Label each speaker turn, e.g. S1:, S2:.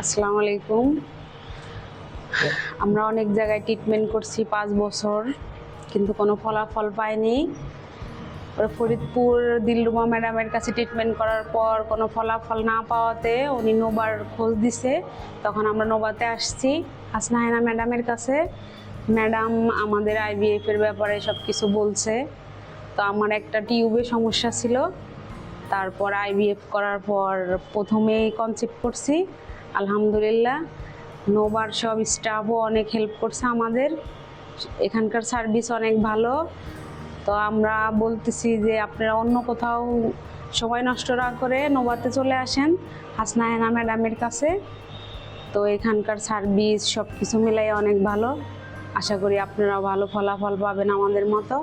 S1: আসসালামু আলাইকুম। আমরা অনেক জায়গায় ট্রিটমেন্ট করছি 5 বছর, কিন্তু কোনো ফলাফল পাইনি। ফরিদপুর দিলরুমা ম্যাডামের কাছে ট্রিটমেন্ট করার পর কোনো ফলাফল না পাওয়াতে উনি নোবার খোঁজ দিছে। তখন আমরা নোবাতে আসছি হাসনা হেনা ম্যাডামের কাছে। ম্যাডাম আমাদের IVF এর ব্যাপারে সব কিছু বলছে। তো আমার একটা টিউবে সমস্যা ছিল, তারপর IVF করার পর প্রথমেই কনসেপ্ট করছি। আলহামদুলিল্লাহ নোবার সব স্টাফও অনেক হেল্প করছে আমাদের, এখানকার সার্ভিস অনেক ভালো। তো আমরা বলতেছি যে আপনারা অন্য কোথাও সময় নষ্ট না করে নোবাতে চলে আসেন হাসনা হেনা ম্যাডামের কাছে। তো এখানকার সার্ভিস সব কিছু মিলাই অনেক ভালো। আশা করি আপনারা ভালো ফলাফল পাবেন আমাদের মতো।